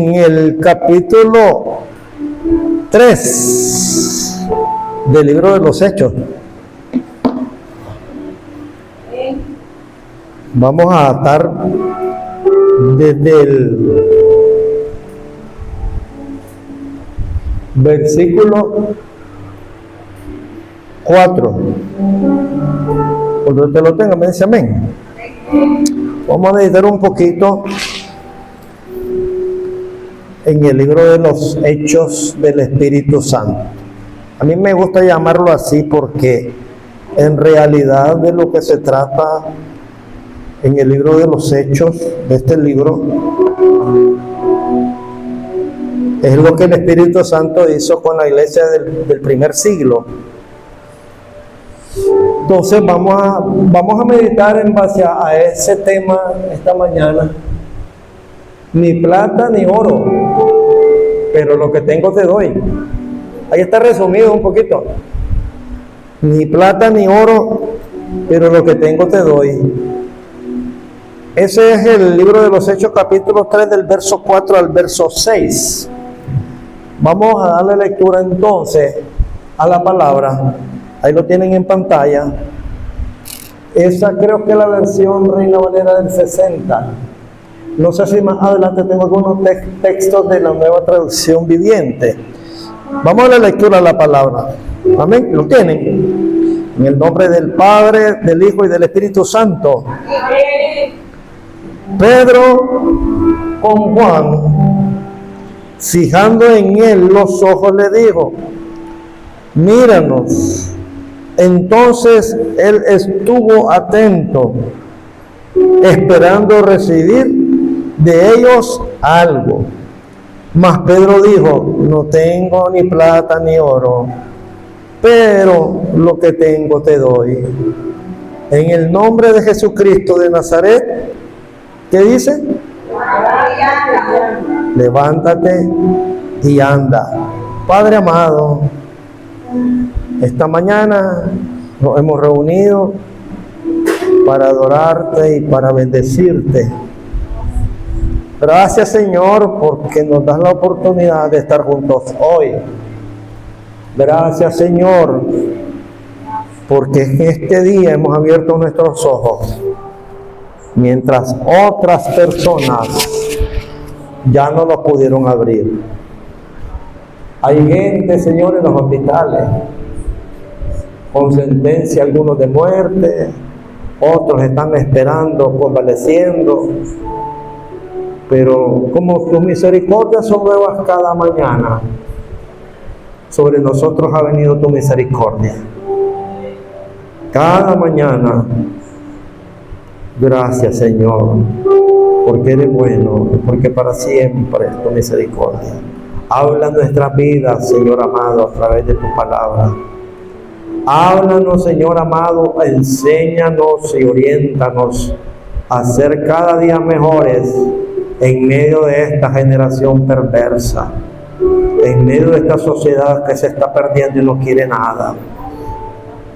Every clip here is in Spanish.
En el capítulo 3 del libro de los Hechos. Vamos a estar desde el versículo 4. Cuando usted lo tenga, me dice amén. Vamos a meditar un poquito en el libro de los Hechos del Espíritu Santo. A mí me gusta llamarlo así porque en realidad de lo que se trata en el libro de los Hechos, de este libro, es lo que el Espíritu Santo hizo con la iglesia del primer siglo. Entonces vamos a meditar en base a ese tema esta mañana. Ni plata ni oro, pero lo que tengo te doy. Ahí está resumido un poquito. Ni plata ni oro, pero lo que tengo te doy. Ese es el libro de los Hechos, capítulo 3, del verso 4 al verso 6. Vamos a darle lectura entonces a la palabra. Ahí lo tienen en pantalla. Esa creo que es la versión Reina Valera del 60. No sé si más adelante tengo algunos textos de la Nueva Traducción Viviente. Vamos a la lectura de la palabra. Amén. ¿Lo tienen? En el nombre del Padre, del Hijo y del Espíritu Santo. Pedro con Juan, fijando en él los ojos, le dijo: míranos. Entonces él estuvo atento, esperando recibir de ellos algo. Mas Pedro dijo: no tengo ni plata ni oro, pero lo que tengo te doy. En el nombre de Jesucristo de Nazaret, ¿qué dice? Levántate y anda. Padre amado, esta mañana nos hemos reunido para adorarte y para bendecirte. Gracias, Señor, porque nos das la oportunidad de estar juntos hoy. Gracias, Señor, porque en este día hemos abierto nuestros ojos, mientras otras personas ya no los pudieron abrir. Hay gente, Señor, en los hospitales, con sentencia, algunos de muerte, otros están esperando, convaleciendo. Pero como tus misericordias son nuevas cada mañana, sobre nosotros ha venido tu misericordia. Cada mañana. Gracias, Señor, porque eres bueno, porque para siempre es tu misericordia. Habla nuestras vidas, Señor amado, a través de tu palabra. Háblanos, Señor amado, enséñanos y oriéntanos a ser cada día mejores en medio de esta generación perversa, en medio de esta sociedad que se está perdiendo y no quiere nada.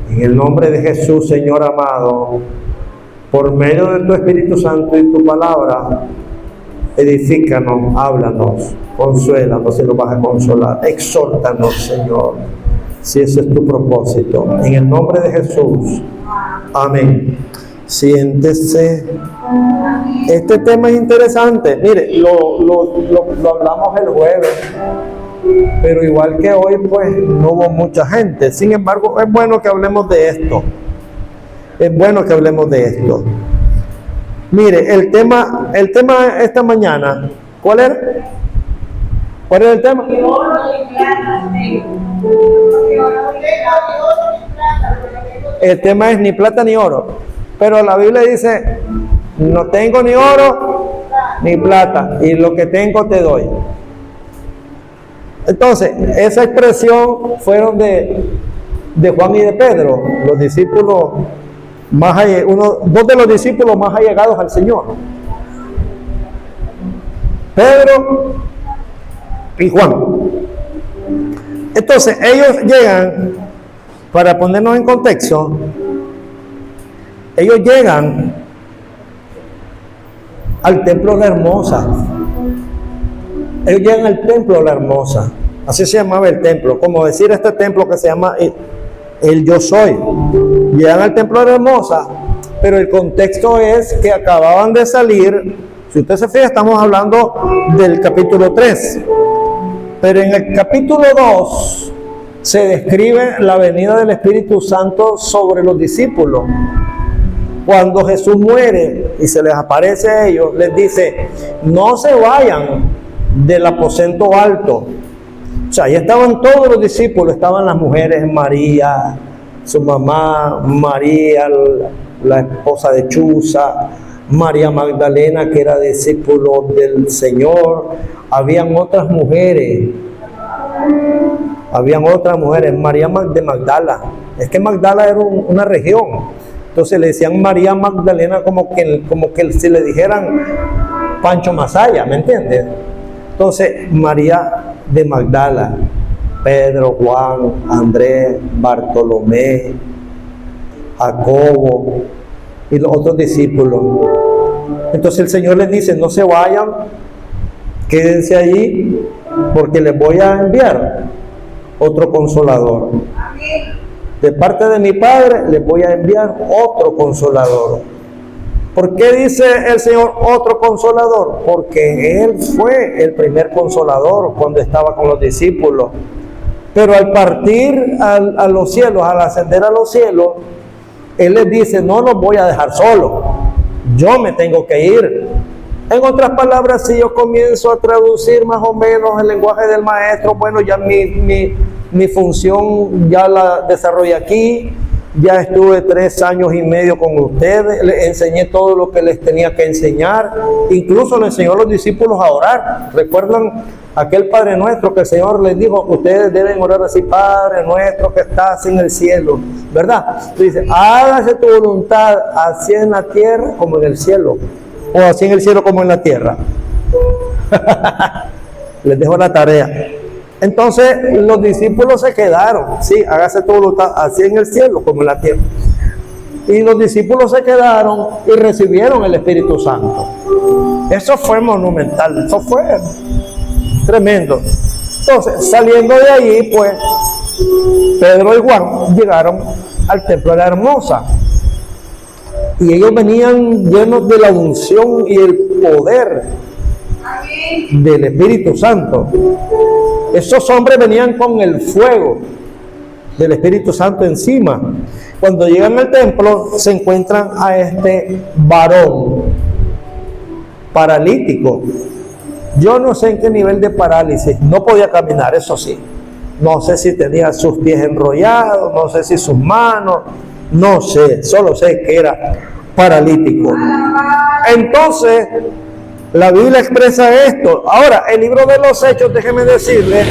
En el nombre de Jesús, Señor amado, por medio de tu Espíritu Santo y tu palabra, edifícanos, háblanos, consuélanos si nos vas a consolar, exhórtanos, Señor, si ese es tu propósito. En el nombre de Jesús, amén. Siéntese. Este tema es interesante. Mire, lo hablamos el jueves, pero igual que hoy, pues no hubo mucha gente. Sin embargo, es bueno que hablemos de esto. Es bueno que hablemos de esto. Mire, el tema esta mañana, ¿cuál era? ¿Cuál era el tema? El tema es ni plata ni oro. Pero la Biblia dice: no tengo ni oro ni plata, y lo que tengo te doy. Entonces, esa expresión fueron de Juan y de Pedro, los discípulos dos de los discípulos más allegados al Señor, Pedro y Juan. Entonces ellos llegan, para ponernos en contexto, ellos llegan al templo de Hermosa. Ellos llegan al templo de la Hermosa. Así se llamaba el templo. Como decir este templo que se llama el Yo Soy. Llegan al templo de la Hermosa, pero el contexto es que acababan de salir. Si usted se fija, estamos hablando del capítulo 3. Pero en el capítulo 2 se describe la venida del Espíritu Santo sobre los discípulos. Cuando Jesús muere y se les aparece a ellos, les dice: no se vayan del aposento alto. O sea, ahí estaban todos los discípulos, estaban las mujeres, María, su mamá, María, la esposa de Chuza, María Magdalena, que era discípulo del Señor. Habían otras mujeres, María de Magdala. Es que Magdala era una región. Entonces le decían María Magdalena como que si le dijeran Pancho Masaya, ¿me entiendes? Entonces, María de Magdala, Pedro, Juan, Andrés, Bartolomé, Jacobo y los otros discípulos. Entonces el Señor les dice: no se vayan, quédense allí, porque les voy a enviar otro consolador. De parte de mi Padre les voy a enviar otro consolador. ¿Por qué dice el Señor otro consolador? Porque Él fue el primer consolador cuando estaba con los discípulos. Pero al partir a los cielos, al ascender a los cielos, Él les dice: no los voy a dejar solos, yo me tengo que ir. En otras palabras, si yo comienzo a traducir más o menos el lenguaje del maestro, bueno, ya mi función ya la desarrollé aquí. Ya estuve 3 años y medio con ustedes, les enseñé todo lo que les tenía que enseñar, incluso le enseñó a los discípulos a orar. ¿Recuerdan aquel Padre Nuestro que el Señor les dijo: ustedes deben orar así: Padre nuestro que estás en el cielo, ¿verdad? Dice: hágase tu voluntad, así en la tierra como en el cielo, o así en el cielo como en la tierra. Les dejo la tarea. Entonces los discípulos se quedaron: sí, hágase tu voluntad, así en el cielo como en la tierra. Y los discípulos se quedaron y recibieron el Espíritu Santo. Eso fue monumental, eso fue tremendo. Entonces, saliendo de allí, pues, Pedro y Juan llegaron al templo de la Hermosa. Y ellos venían llenos de la unción y el poder del Espíritu Santo. Esos hombres venían con el fuego del Espíritu Santo encima. Cuando llegan al templo, se encuentran a este varón paralítico. Yo no sé en qué nivel de parálisis, no podía caminar, eso sí. No sé si tenía sus pies enrollados, no sé si sus manos, no sé, solo sé que era paralítico. Entonces, la Biblia expresa esto. Ahora, el libro de los Hechos, déjeme decirle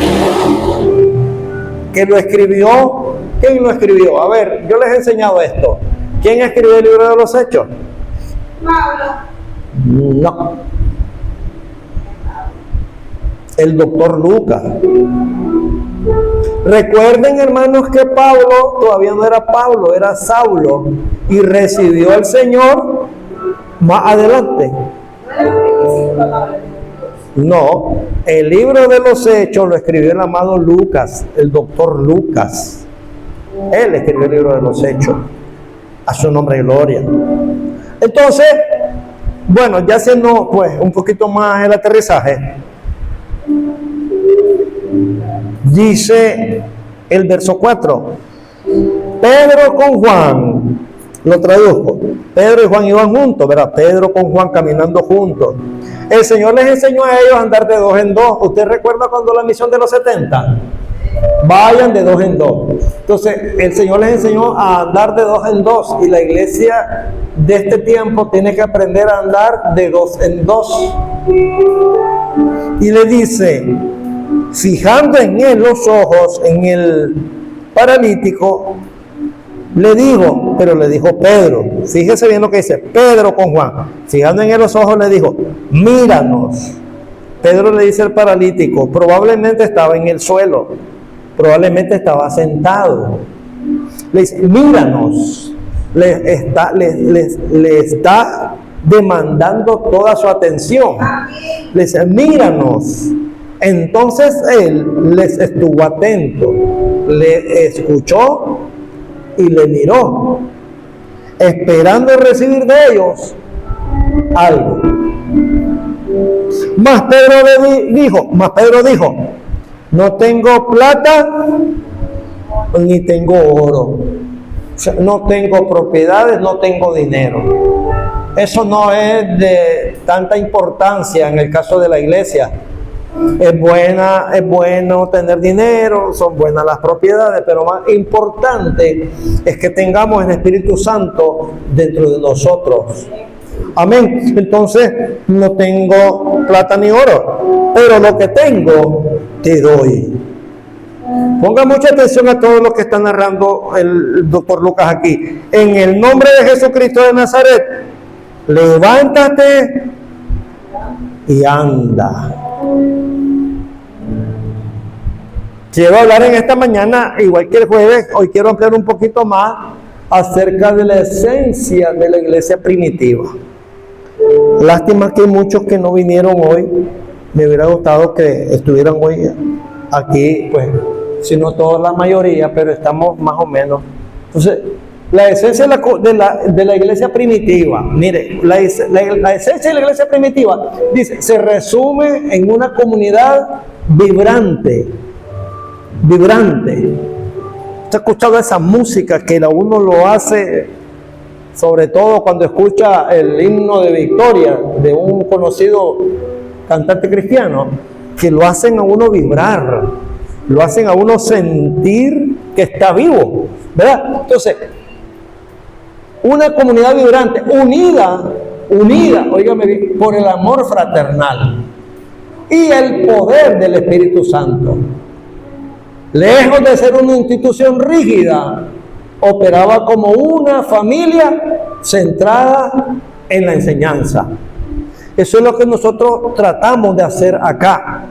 que lo escribió. ¿Quién lo escribió? A ver, yo les he enseñado esto. ¿Quién escribió el libro de los Hechos? Pablo. No. El doctor Lucas. Recuerden, hermanos, que Pablo todavía no era Pablo, era Saulo, y recibió al Señor más adelante. No, el libro de los Hechos lo escribió el amado Lucas, el doctor Lucas. Él escribió el libro de los Hechos. A su nombre y gloria. Entonces, bueno, ya haciendo pues un poquito más el aterrizaje, dice el verso 4: Pedro con Juan, lo traduzco, Pedro y Juan iban juntos, ¿verdad? Pedro con Juan caminando juntos. El Señor les enseñó a ellos a andar de 2 en 2. ¿Usted recuerda cuando la misión de los 70? Vayan de 2 en 2. Entonces, el Señor les enseñó a andar de 2 en 2. Y la iglesia de este tiempo tiene que aprender a andar de 2 en 2. Y le dice, fijando en él los ojos, en el paralítico, le dijo, pero le dijo Pedro, fíjese bien lo que dice, Pedro con Juan, fijando en él los ojos, le dijo, míranos. Pedro le dice al paralítico, probablemente estaba en el suelo, probablemente estaba sentado. Le dice, míranos. Le está demandando toda su atención. Le dice, míranos. Entonces él les estuvo atento, le escuchó y le miró, esperando recibir de ellos algo. Mas Pedro dijo, no tengo plata ni tengo oro, o sea, no tengo propiedades, no tengo dinero. Eso no es de tanta importancia en el caso de la iglesia. Es bueno tener dinero, son buenas las propiedades, pero más importante es que tengamos el Espíritu Santo dentro de nosotros. Amén. Entonces, no tengo plata ni oro, pero lo que tengo te doy. Ponga mucha atención a todo lo que está narrando el doctor Lucas aquí. En el nombre de Jesucristo de Nazaret, levántate y anda. Quiero hablar en esta mañana, igual que el jueves, hoy quiero ampliar un poquito más acerca de la esencia de la iglesia primitiva. Lástima que hay muchos que no vinieron hoy. Me hubiera gustado que estuvieran hoy aquí, pues, si no toda la mayoría, pero estamos más o menos. Entonces, la esencia de la iglesia primitiva, mire, la esencia de la iglesia primitiva, dice, se resume en una comunidad vibrante. ¿Usted ha escuchado esa música que uno lo hace, sobre todo cuando escucha el himno de victoria de un conocido cantante cristiano, que lo hacen a uno vibrar, lo hacen a uno sentir que está vivo, ¿verdad? Entonces, una comunidad vibrante, unida, óigame bien, por el amor fraternal y el poder del Espíritu Santo. Lejos de ser una institución rígida, operaba como una familia centrada en la enseñanza. Eso es lo que nosotros tratamos de hacer acá.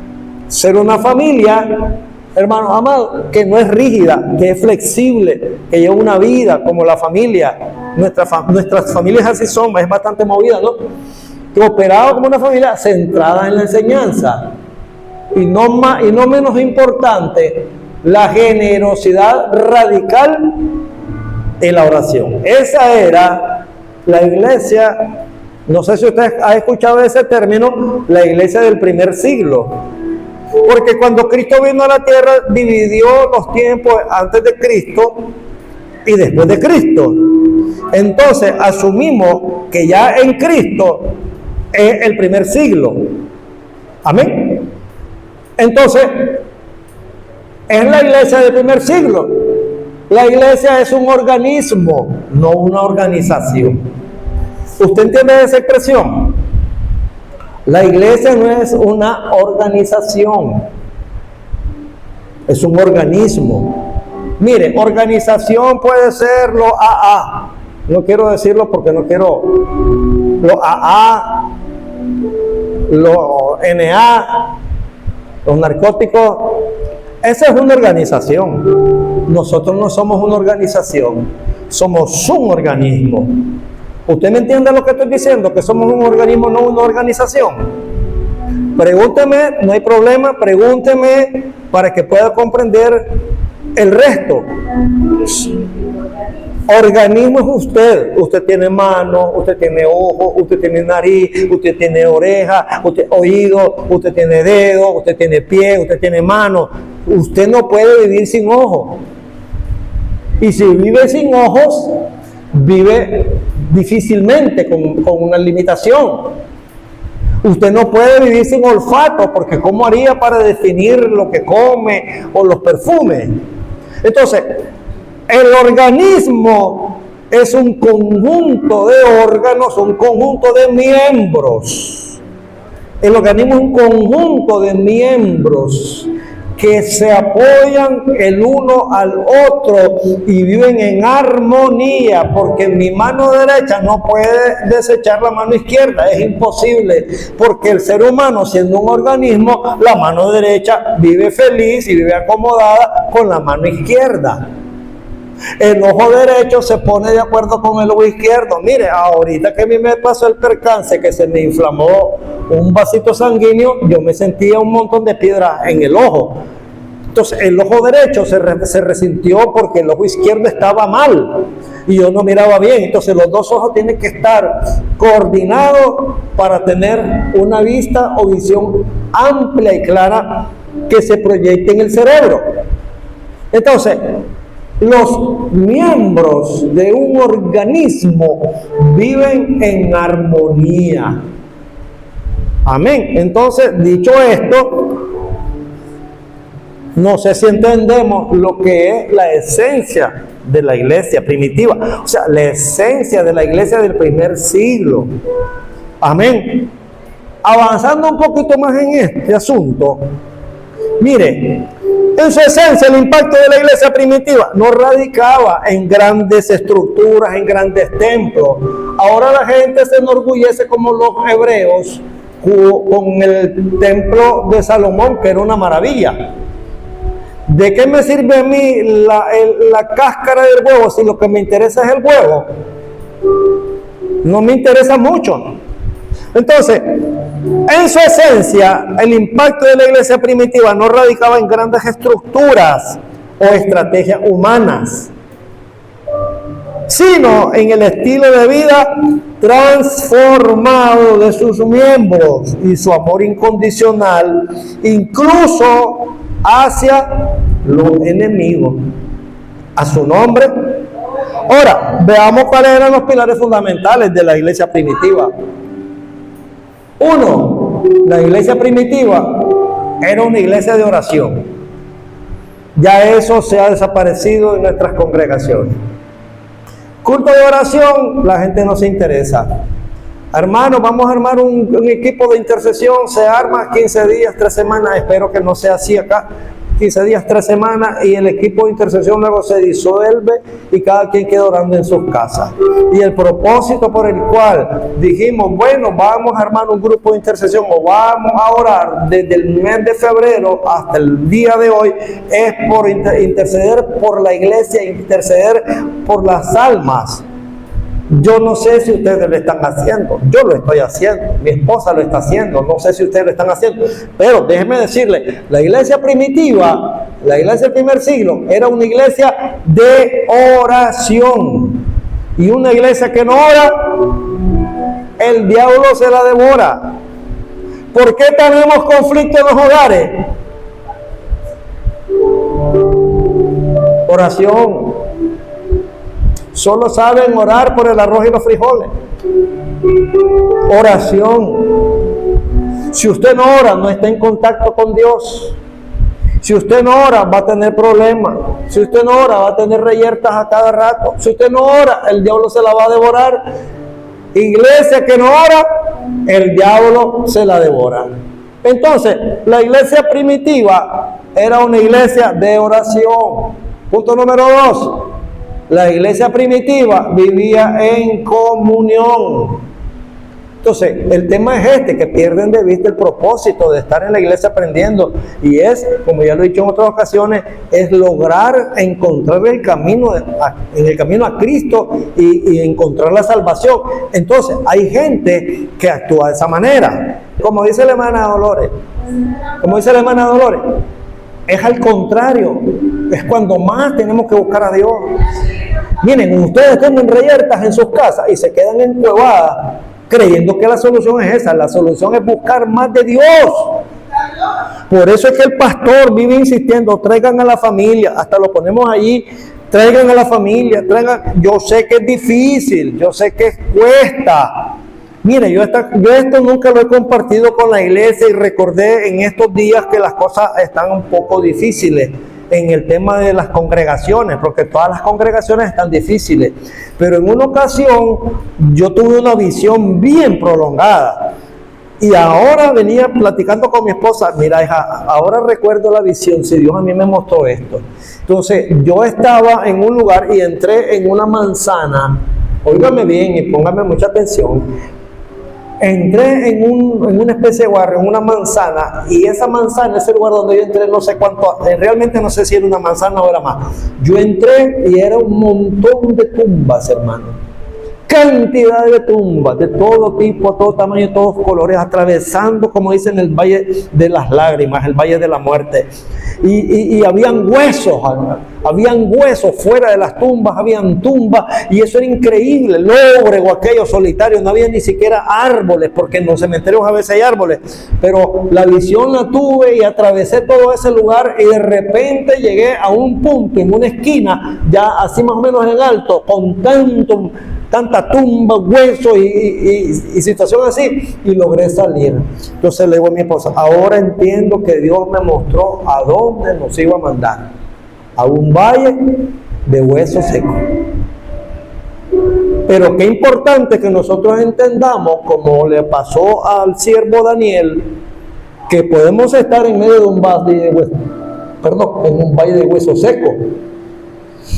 Ser una familia, hermanos amados, que no es rígida, que es flexible, que lleva una vida como la familia. Nuestras familias así son, es bastante movida, ¿no? Que operaba como una familia centrada en la enseñanza. Y no menos importante, la generosidad radical en la oración. Esa era la iglesia, no sé si usted ha escuchado ese término, la iglesia del primer siglo. Porque cuando Cristo vino a la tierra, dividió los tiempos antes de Cristo y después de Cristo. Entonces, asumimos que ya en Cristo es el primer siglo. Amén. Entonces, es la iglesia del primer siglo. La iglesia es un organismo, no una organización. ¿Usted entiende esa expresión? La iglesia no es una organización, es un organismo. Mire, organización puede ser lo AA. No quiero decirlo porque no quiero. Lo AA, lo NA, los narcóticos. Esa es una organización. Nosotros no somos una organización, somos un organismo. ¿Usted me entiende lo que estoy diciendo? Que somos un organismo, no una organización. Pregúnteme, no hay problema, pregúnteme para que pueda comprender el resto. Organismo es usted. Usted tiene mano, usted tiene ojo, usted tiene nariz, usted tiene oreja, usted oído, usted tiene dedo, usted tiene pie, usted tiene mano. Usted no puede vivir sin ojos. Y si vive sin ojos, vive difícilmente con una limitación. Usted no puede vivir sin olfato, porque ¿cómo haría para definir lo que come o los perfumes? Entonces, el organismo es un conjunto de órganos, un conjunto de miembros. El organismo es un conjunto de miembros que se apoyan el uno al otro y viven en armonía, porque mi mano derecha no puede desechar la mano izquierda, es imposible, porque el ser humano, siendo un organismo, la mano derecha vive feliz y vive acomodada con la mano izquierda. El ojo derecho se pone de acuerdo con el ojo izquierdo. Mire, ahorita que a mí me pasó el percance, que se me inflamó un vasito sanguíneo, yo me sentía un montón de piedra en el ojo. Entonces el ojo derecho se resintió porque el ojo izquierdo estaba mal y yo no miraba bien. Entonces los dos ojos tienen que estar coordinados para tener una vista o visión amplia y clara que se proyecte en el cerebro. Entonces, los miembros de un organismo viven en armonía. Amén. Entonces, dicho esto, no sé si entendemos lo que es la esencia de la iglesia primitiva, o sea, la esencia de la iglesia del primer siglo. Amén. Avanzando un poquito más en este asunto, mire, en su esencia el impacto de la iglesia primitiva no radicaba en grandes estructuras, en grandes templos. Ahora la gente se enorgullece como los hebreos con el templo de Salomón, que era una maravilla. ¿De qué me sirve a mí la cáscara del huevo si lo que me interesa es el huevo? No me interesa mucho. Entonces, en su esencia, el impacto de la iglesia primitiva no radicaba en grandes estructuras o estrategias humanas, sino en el estilo de vida transformado de sus miembros y su amor incondicional, incluso hacia los enemigos, a su nombre. Ahora, veamos cuáles eran los pilares fundamentales de la iglesia primitiva. Uno, la iglesia primitiva era una iglesia de oración. Ya eso se ha desaparecido en nuestras congregaciones. Culto de oración, la gente no se interesa. Hermanos, vamos a armar un equipo de intercesión, se arma 15 días, 3 semanas, espero que no sea así acá, 15 días, 3 semanas, y el equipo de intercesión luego se disuelve y cada quien queda orando en sus casas. Y el propósito por el cual dijimos, bueno, vamos a armar un grupo de intercesión o vamos a orar desde el mes de febrero hasta el día de hoy, es por interceder por la iglesia, interceder por las almas. Yo no sé si ustedes lo están haciendo, yo lo estoy haciendo, mi esposa lo está haciendo, no sé si ustedes lo están haciendo, pero déjenme decirle, la iglesia primitiva, la iglesia del primer siglo, era una iglesia de oración, y una iglesia que no ora, el diablo se la devora. ¿Por qué tenemos conflicto en los hogares? Oración. Solo saben orar por el arroz y los frijoles. Oración. Si usted no ora, no está en contacto con Dios. Si usted no ora, va a tener problemas. Si usted no ora, va a tener reyertas a cada rato. Si usted no ora, el diablo se la va a devorar. Iglesia que no ora, el diablo se la devora. Entonces, la iglesia primitiva era una iglesia de oración. Punto número 2. La iglesia primitiva vivía en comunión. Entonces, el tema es este, que pierden de vista el propósito de estar en la iglesia aprendiendo. Y es, como ya lo he dicho en otras ocasiones, es lograr encontrar el camino en el camino a Cristo y encontrar la salvación. Entonces, hay gente que actúa de esa manera. Como dice la hermana Dolores. Es al contrario. Es cuando más tenemos que buscar a Dios. Miren, ustedes tienen reyertas en sus casas y se quedan encuevadas creyendo que la solución es esa. La solución es buscar más de Dios. Por eso es que el pastor vive insistiendo, traigan a la familia, hasta lo ponemos allí, traigan a la familia, traigan. Yo sé que es difícil, yo sé que cuesta. Mire, yo esto nunca lo he compartido con la iglesia y recordé en estos días que las cosas están un poco difíciles en el tema de las congregaciones, porque todas las congregaciones están difíciles. Pero en una ocasión yo tuve una visión bien prolongada y ahora venía platicando con mi esposa, mira hija, ahora recuerdo la visión, si Dios a mí me mostró esto. Entonces yo estaba en un lugar y entré en una manzana, óigame bien y póngame mucha atención. entré en una especie de barrio, en una manzana, y esa manzana, ese lugar donde yo entré, no sé cuánto, realmente no sé si era una manzana o era más. Yo entré y era un montón de tumbas, hermano. Cantidad de tumbas, de todo tipo, todo tamaño, todos colores, atravesando, como dicen, el valle de las lágrimas, el valle de la muerte. Y habían huesos fuera de las tumbas, habían tumbas, y eso era increíble, lóbrego aquello solitario, no había ni siquiera árboles, porque en los cementerios a veces hay árboles, pero la visión la tuve y atravesé todo ese lugar, y de repente llegué a un punto, en una esquina, ya así más o menos en alto, con tanta tumba, hueso y situación así, y logré salir. Entonces le digo a mi esposa, ahora entiendo que Dios me mostró a dónde nos iba a mandar, a un valle de huesos secos. Pero qué importante que nosotros entendamos, como le pasó al siervo Daniel, que podemos estar en medio de un valle de huesos, en un valle de huesos secos.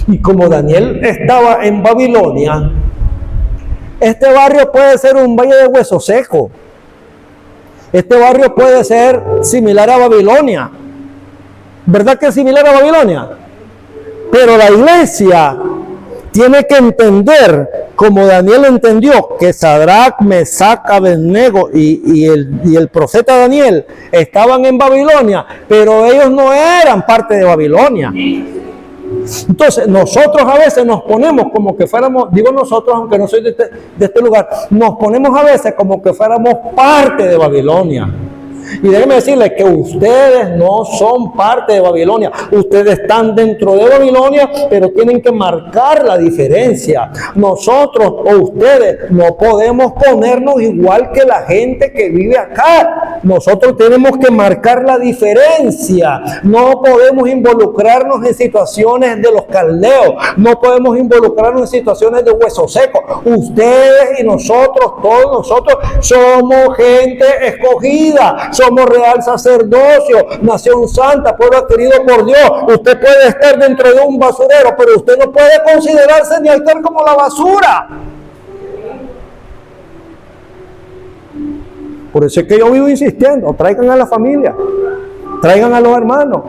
Y como Daniel estaba en Babilonia, este barrio puede ser un valle de huesos secos. Este barrio puede ser similar a Babilonia. ¿Verdad que es similar a Babilonia? Pero la iglesia tiene que entender, como Daniel entendió, que Sadrach, Mesach, Abednego y el profeta Daniel estaban en Babilonia, pero ellos no eran parte de Babilonia. Entonces nosotros a veces nos ponemos como que fuéramos, digo nosotros aunque no soy de este lugar, nos ponemos a veces como que fuéramos parte de Babilonia. Y déjenme decirles que ustedes no son parte de Babilonia. Ustedes están dentro de Babilonia, pero tienen que marcar la diferencia. Nosotros o ustedes no podemos ponernos igual que la gente que vive acá. Nosotros tenemos que marcar la diferencia. No podemos involucrarnos en situaciones de los caldeos. No podemos involucrarnos en situaciones de huesos secos. Ustedes y nosotros, todos nosotros, somos gente escogida. Somos real sacerdocio, nación santa, pueblo adquirido por Dios. Usted puede estar dentro de un basurero, pero usted no puede considerarse ni estar como la basura. Por eso es que yo vivo insistiendo, traigan a la familia, traigan a los hermanos.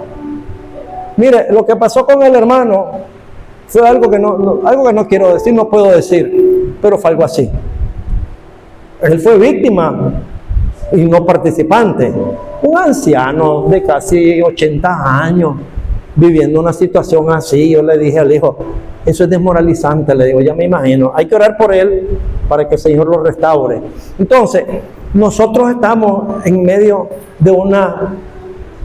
Mire, lo que pasó con el hermano fue algo que no quiero decir, no puedo decir, pero fue algo así. Él fue víctima y no participante, un anciano de casi 80 años viviendo una situación así. Yo le dije al hijo, eso es desmoralizante, le digo, ya me imagino, hay que orar por él para que el Señor lo restaure. Entonces, nosotros estamos en medio de una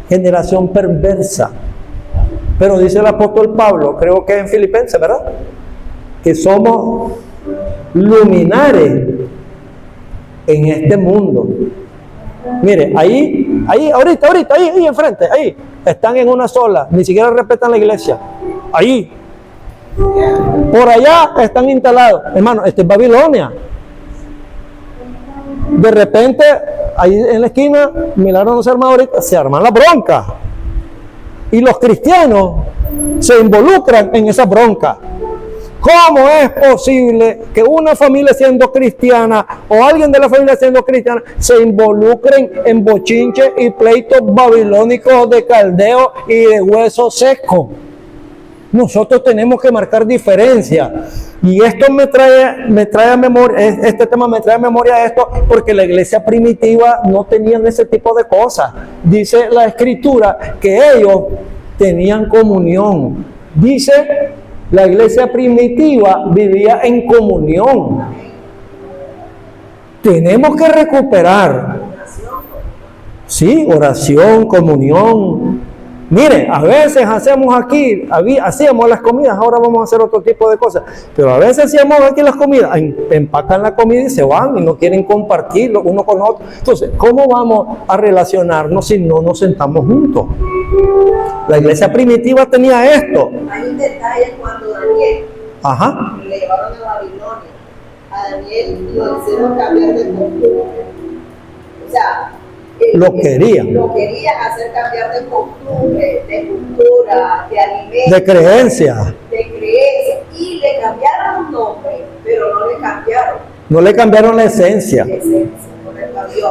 generación perversa, pero dice el apóstol Pablo, creo que en Filipenses, ¿verdad?, que somos luminares en este mundo. Mire, ahí, ahorita, ahí enfrente, ahí, están en una sola, ni siquiera respetan la iglesia. Ahí, por allá están instalados. Hermano, esto es Babilonia. De repente, ahí en la esquina, milagro no se arma ahorita, se arman las broncas. Y los cristianos se involucran en esa bronca. ¿Cómo es posible que una familia siendo cristiana o alguien de la familia siendo cristiana se involucren en bochinches y pleitos babilónicos de caldeo y de hueso seco? Nosotros tenemos que marcar diferencia. Y esto me trae a memoria, este tema me trae a memoria esto, porque la iglesia primitiva no tenían ese tipo de cosas. Dice la escritura que ellos tenían comunión. Dice, la iglesia primitiva vivía en comunión. Tenemos que recuperar, sí, oración, comunión. Mire, a veces hacíamos las comidas, ahora vamos a hacer otro tipo de cosas, pero a veces hacíamos aquí las comidas, empacan la comida y se van y no quieren compartirlo uno con otro. Entonces, ¿cómo vamos a relacionarnos si no nos sentamos juntos? La iglesia primitiva tenía esto. Hay un detalle cuando Daniel le llevaron a Babilonia. A Daniel lo hicieron cambiar de costumbre. O sea, lo quería hacer cambiar de costumbre, de cultura, de alimentos, de creencia. Y le cambiaron los nombres, pero no le cambiaron la esencia. No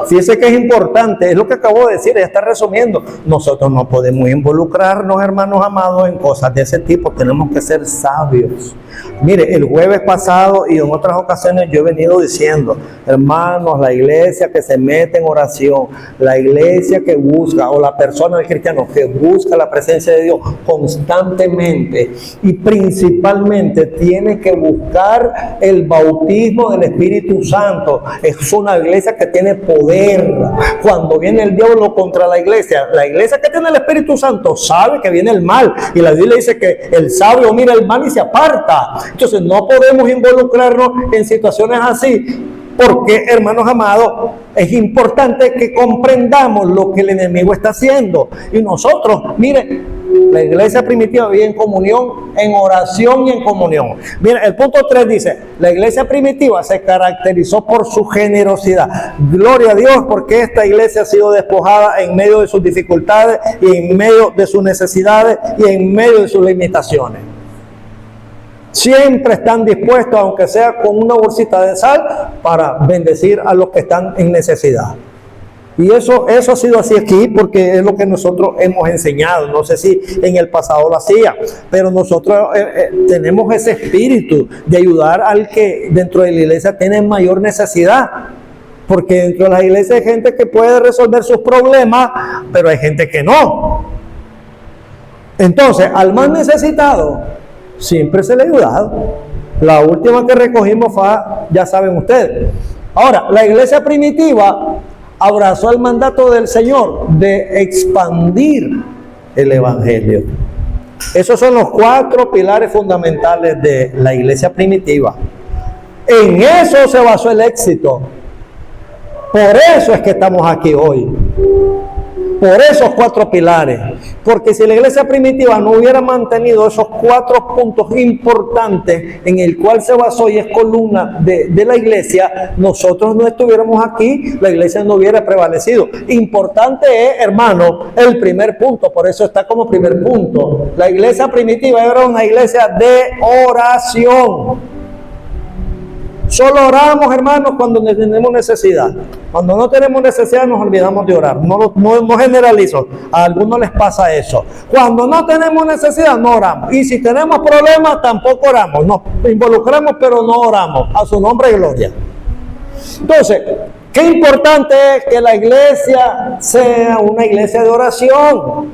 Fíjese que es importante, es lo que acabo de decir, ella está resumiendo. Nosotros no podemos involucrarnos, hermanos amados, en cosas de ese tipo. Tenemos que ser sabios. Mire, el jueves pasado y en otras ocasiones yo he venido diciendo, hermanos, la iglesia que se mete en oración, la iglesia que busca, o la persona del cristiano que busca la presencia de Dios constantemente y principalmente tiene que buscar el bautismo del Espíritu Santo. Es una iglesia que tiene poder. Cuando viene el diablo contra la iglesia que tiene el Espíritu Santo sabe que viene el mal, y la Biblia dice que el sabio mira el mal y se aparta. Entonces no podemos involucrarnos en situaciones así, porque, hermanos amados, es importante que comprendamos lo que el enemigo está haciendo. Y nosotros, mire, la iglesia primitiva vive en comunión, en oración y en comunión. Mira, el punto 3 dice, la iglesia primitiva se caracterizó por su generosidad. Gloria a Dios, porque esta iglesia ha sido despojada en medio de sus dificultades y en medio de sus necesidades y en medio de sus limitaciones. Siempre están dispuestos, aunque sea con una bolsita de sal, para bendecir a los que están en necesidad. Y eso ha sido así aquí, porque es lo que nosotros hemos enseñado. No sé si en el pasado lo hacía, pero nosotros tenemos ese espíritu de ayudar al que dentro de la iglesia tiene mayor necesidad. Porque dentro de la iglesia hay gente que puede resolver sus problemas, pero hay gente que no. Entonces, al más necesitado siempre se le ha ayudado. La última que recogimos fue, ya saben ustedes. Ahora, la iglesia primitiva abrazó el mandato del Señor de expandir el evangelio. Esos son los 4 pilares fundamentales de la iglesia primitiva. En eso se basó el éxito. Por eso es que estamos aquí hoy. Por esos 4 pilares. Porque si la iglesia primitiva no hubiera mantenido esos 4 puntos importantes en el cual se basó y es columna de la iglesia, nosotros no estuviéramos aquí, la iglesia no hubiera prevalecido. Importante es, hermano, el primer punto, por eso está como primer punto. La iglesia primitiva era una iglesia de oración. Solo oramos, hermanos, cuando tenemos necesidad. Cuando no tenemos necesidad nos olvidamos de orar. No generalizo. A algunos les pasa eso. Cuando no tenemos necesidad no oramos. Y si tenemos problemas tampoco oramos. Nos involucramos pero no oramos. A su nombre y gloria. Entonces, qué importante es que la iglesia sea una iglesia de oración.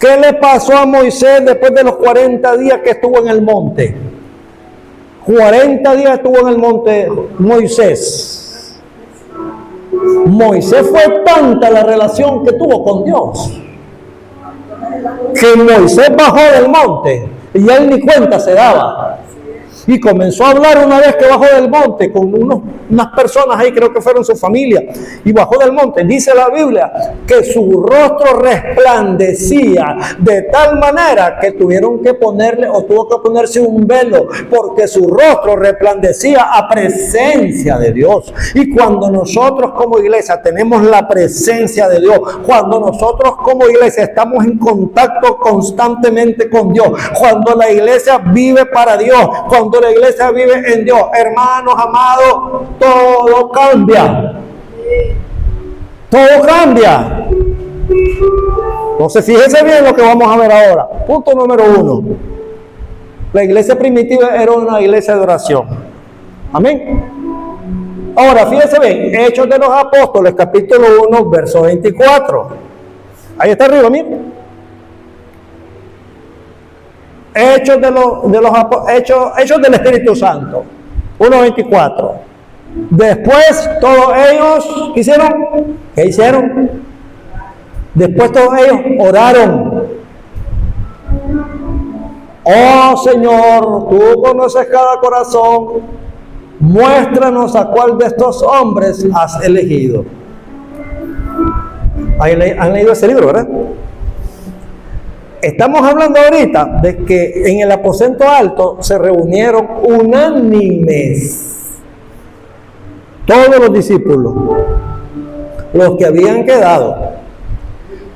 ¿Qué le pasó a Moisés después de los 40 días que estuvo en el monte? 40 días estuvo en el monte Moisés. Moisés fue tanta la relación que tuvo con Dios, que Moisés bajó del monte y él ni cuenta se daba. Y comenzó a hablar una vez que bajó del monte con unas personas ahí, creo que fueron su familia, y bajó del monte. Dice la Biblia que su rostro resplandecía de tal manera que tuvieron que ponerle, o tuvo que ponerse un velo, porque su rostro resplandecía a presencia de Dios. Y cuando nosotros como iglesia tenemos la presencia de Dios, cuando nosotros como iglesia estamos en contacto constantemente con Dios, cuando la iglesia vive para Dios, cuando la iglesia vive en Dios, hermanos amados, todo cambia. Todo cambia. Entonces, fíjense bien lo que vamos a ver ahora. Punto número 1. La iglesia primitiva era una iglesia de oración. Amén. Ahora, fíjense bien, Hechos de los Apóstoles, capítulo 1, verso 24. Ahí está arriba, miren. Hechos del Espíritu Santo, 1:24. Después todos ellos, ¿qué hicieron? Después todos ellos oraron. Oh Señor, tú conoces cada corazón, muéstranos a cuál de estos hombres has elegido. ¿Han leído ese libro, verdad? Estamos hablando ahorita de que en el aposento alto se reunieron unánimes todos los discípulos, los que habían quedado,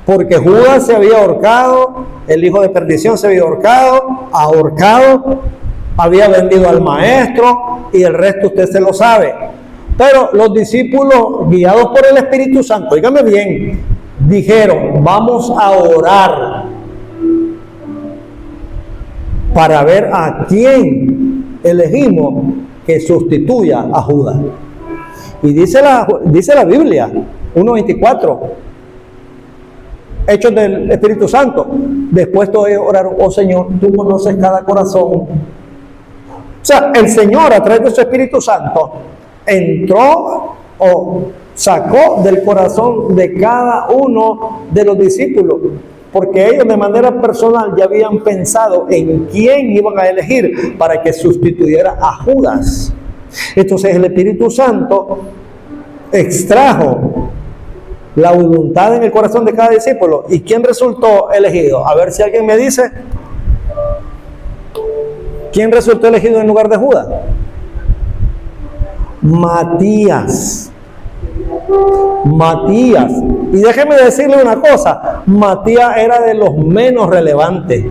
porque Judas se había ahorcado, el hijo de perdición se había ahorcado, había vendido al maestro y el resto usted se lo sabe. Pero los discípulos, guiados por el Espíritu Santo, dígame bien, dijeron, vamos a orar para ver a quién elegimos que sustituya a Judas. Y dice la Biblia, 1:24, Hechos del Espíritu Santo. Después todos oraron, oh Señor, tú conoces cada corazón. O sea, el Señor a través de su Espíritu Santo entró o sacó del corazón de cada uno de los discípulos, porque ellos de manera personal ya habían pensado en quién iban a elegir para que sustituyera a Judas. Entonces el Espíritu Santo extrajo la voluntad en el corazón de cada discípulo. ¿Y quién resultó elegido? A ver si alguien me dice. ¿Quién resultó elegido en lugar de Judas? Matías. Matías. Y déjeme decirle una cosa. Matías era de los menos relevantes.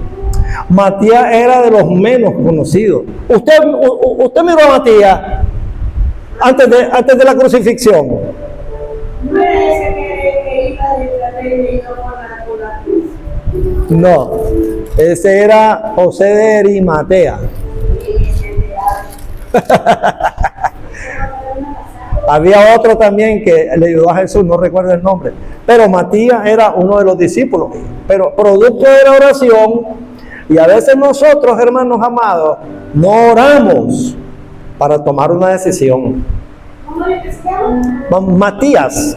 Matías era de los menos conocidos. Usted miró a Matías antes de la crucifixión. No era ese que iba detrás de él y no por la cruz. No, ese era José de Arimatea. Había otro también que le ayudó a Jesús, no recuerdo el nombre. Pero Matías era uno de los discípulos. Pero producto de la oración, y a veces nosotros, hermanos amados, no oramos para tomar una decisión. ¿Cómo le llama? Matías.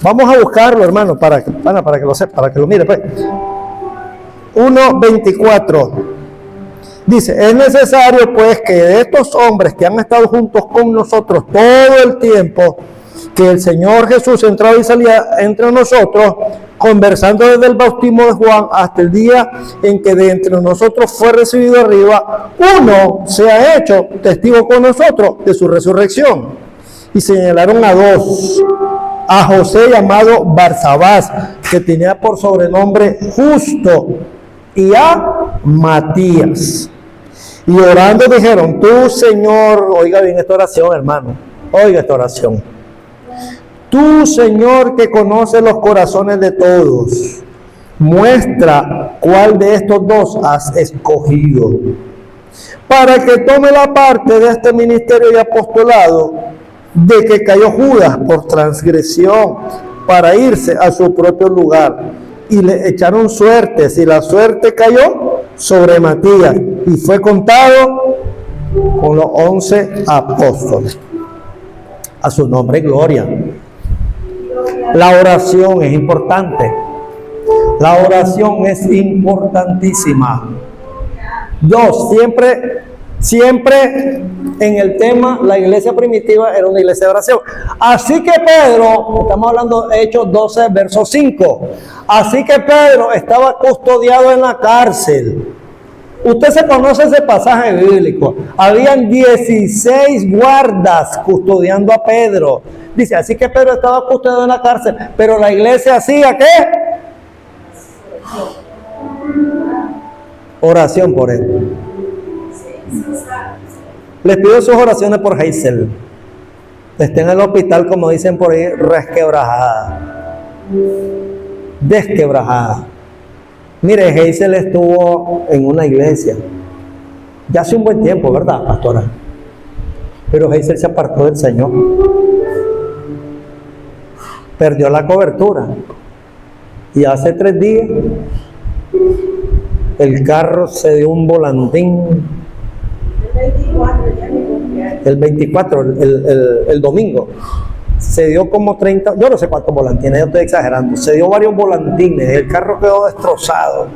Vamos a buscarlo, hermano, para que lo sepa, para que lo mire, pues. 1:24. Dice, es necesario pues que de estos hombres que han estado juntos con nosotros todo el tiempo que el Señor Jesús entraba y salía entre nosotros, conversando desde el bautismo de Juan hasta el día en que de entre nosotros fue recibido arriba, uno se ha hecho testigo con nosotros de su resurrección. Y señalaron a dos, a José llamado Barsabás, que tenía por sobrenombre Justo, y a Matías. Y orando dijeron, tú Señor, oiga bien esta oración, hermano, oiga esta oración. Tú Señor que conoces los corazones de todos, muestra cuál de estos dos has escogido, para que tome la parte de este ministerio y apostolado de que cayó Judas por transgresión para irse a su propio lugar. Y le echaron suertes, y la suerte cayó sobre Matías, y fue contado con los 11 apóstoles. A su nombre gloria. La oración es importante. La oración es importantísima. Dos, siempre en el tema, la iglesia primitiva era una iglesia de oración. Así que Pedro, estamos hablando de Hechos 12, verso 5. Así que Pedro estaba custodiado en la cárcel. Usted se conoce ese pasaje bíblico. Habían 16 guardas custodiando a Pedro. Dice, así que Pedro estaba custodiado en la cárcel, pero la iglesia hacía ¿qué? Oración por él. Les pido sus oraciones por Hazel. Está en el hospital, como dicen por ahí, resquebrajada. Desquebrajada. Mire, Hazel estuvo en una iglesia ya hace un buen tiempo, ¿verdad, pastora? Pero Hazel se apartó del Señor. Perdió la cobertura. Y hace 3 días el carro se dio un volantín. El 24, el domingo, se dio como 30, yo no sé cuántos volantines, yo estoy exagerando, se dio varios volantines, el carro quedó destrozado.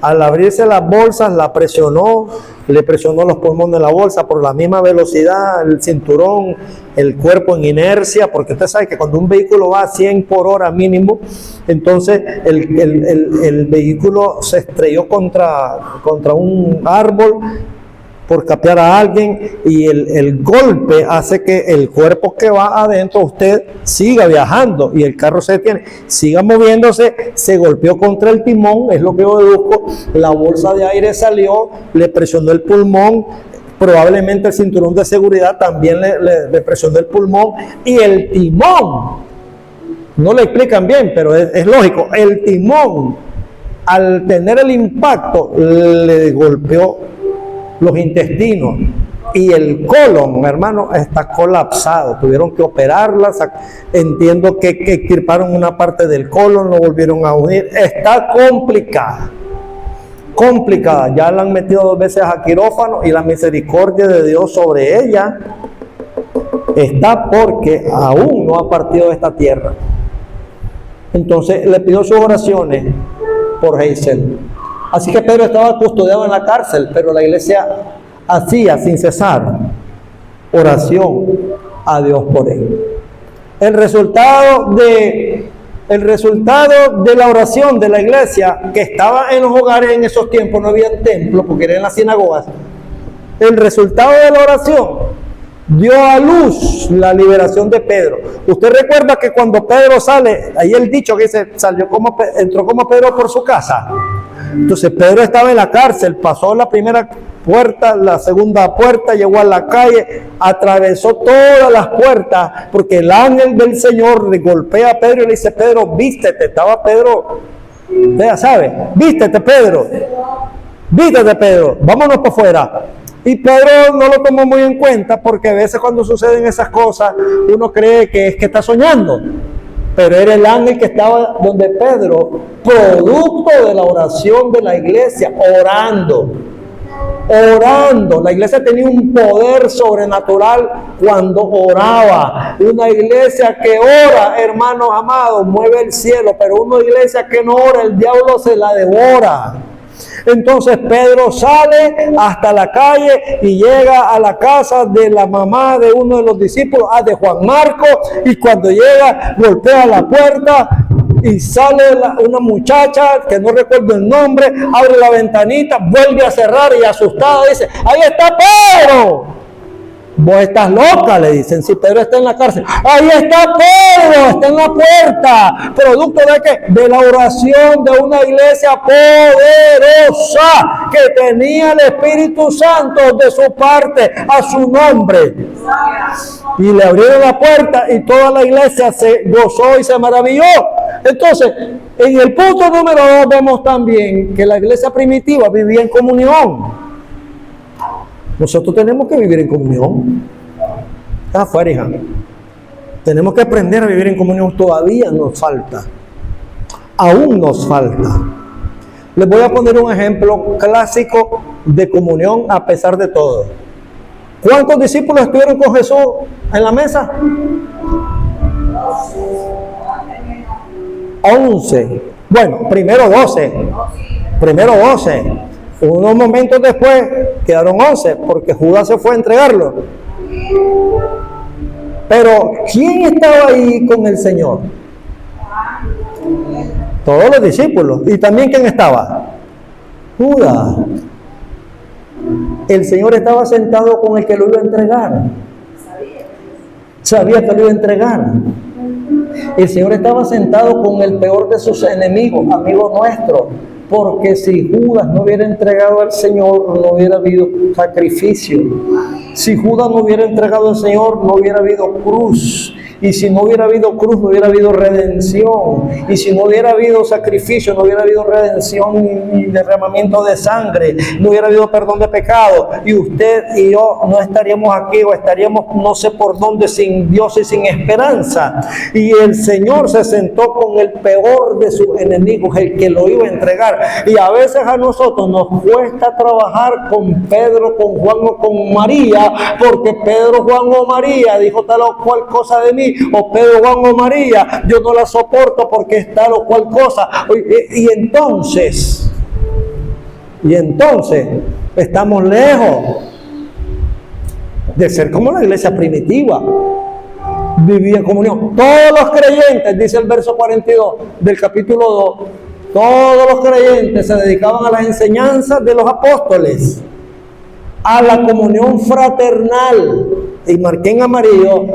Al abrirse las bolsas, le presionó los pulmones de la bolsa por la misma velocidad, el cinturón, el cuerpo en inercia, porque usted sabe que cuando un vehículo va a 100 por hora mínimo, entonces el vehículo se estrelló contra un árbol, por capear a alguien, y el golpe hace que el cuerpo que va adentro usted siga viajando y el carro se detiene, siga moviéndose, se golpeó contra el timón, es lo que yo deduzco, la bolsa de aire salió, le presionó el pulmón, probablemente el cinturón de seguridad también le presionó el pulmón, y el timón, no le explican bien, pero es lógico, el timón, al tener el impacto, le golpeó los intestinos, y el colon, hermano, está colapsado. Tuvieron que operarla. Entiendo que extirparon una parte del colon, lo volvieron a unir. Está complicada. Ya la han metido 2 veces a quirófano, y la misericordia de Dios sobre ella está, porque aún no ha partido de esta tierra. Entonces le pido sus oraciones por Hazel. Así que Pedro estaba custodiado en la cárcel, pero la iglesia hacía sin cesar oración a Dios por él. El resultado de la oración de la iglesia, que estaba en los hogares en esos tiempos, no había templo porque era en las sinagogas. El resultado de la oración dio a luz la liberación de Pedro. Usted recuerda que cuando Pedro sale, ahí el dicho que dice, entró como Pedro por su casa. Entonces Pedro estaba en la cárcel, pasó la primera puerta, la segunda puerta, llegó a la calle, atravesó todas las puertas, porque el ángel del Señor le golpea a Pedro y le dice: Pedro, vístete. Estaba Pedro, ya sabe, vístete Pedro, vámonos para afuera. Y Pedro no lo tomó muy en cuenta, porque a veces cuando suceden esas cosas uno cree que es que está soñando, pero era el ángel que estaba donde Pedro, producto de la oración de la iglesia, orando. La iglesia tenía un poder sobrenatural cuando oraba. Una iglesia que ora, hermanos amados, mueve el cielo, pero una iglesia que no ora, el diablo se la devora. Entonces Pedro sale hasta la calle y llega a la casa de la mamá de uno de los discípulos, de Juan Marcos, y cuando llega golpea la puerta y sale una muchacha que no recuerdo el nombre, abre la ventanita, vuelve a cerrar y asustada dice: ahí está Pedro. Vos estás loca, le dicen, si Pedro está en la cárcel. Ahí está Pedro, está en la puerta. ¿Producto de qué? De la oración de una iglesia poderosa que tenía el Espíritu Santo de su parte a su nombre. Y le abrieron la puerta y toda la iglesia se gozó y se maravilló. Entonces, en el punto número 2 vemos también que la iglesia primitiva vivía en comunión. Nosotros tenemos que vivir en comunión. Está afuera, hija. Tenemos que aprender a vivir en comunión. Todavía nos falta. Aún nos falta. Les voy a poner un ejemplo clásico de comunión a pesar de todo. ¿Cuántos discípulos estuvieron con Jesús en la mesa? 11. Bueno, primero 12. Unos momentos después quedaron 11, porque Judas se fue a entregarlo. Pero ¿quién estaba ahí con el Señor? Todos los discípulos. ¿Y también quién estaba? Judas. El Señor estaba sentado con el que lo iba a entregar. Sabía que lo iba a entregar. El Señor estaba sentado con el peor de sus enemigos, amigo nuestro. Porque si Judas no hubiera entregado al Señor, no hubiera habido sacrificio. Si Judas no hubiera entregado al Señor, no hubiera habido cruz. Y si no hubiera habido cruz, no hubiera habido redención. Y si no hubiera habido sacrificio, no hubiera habido redención ni derramamiento de sangre. No hubiera habido perdón de pecado. Y usted y yo no estaríamos aquí, o estaríamos no sé por dónde, sin Dios y sin esperanza. Y el Señor se sentó con el peor de sus enemigos, el que lo iba a entregar. Y a veces a nosotros nos cuesta trabajar con Pedro, con Juan o con María, porque Pedro, Juan o María dijo tal o cual cosa de mí. O Pedro, Juan o María, yo no la soporto porque es tal o cual cosa. Y entonces estamos lejos de ser como la iglesia primitiva. Vivía en comunión. Todos los creyentes, dice el verso 42 del capítulo 2, todos los creyentes se dedicaban a las enseñanzas de los apóstoles, a la comunión fraternal, y marqué en amarillo,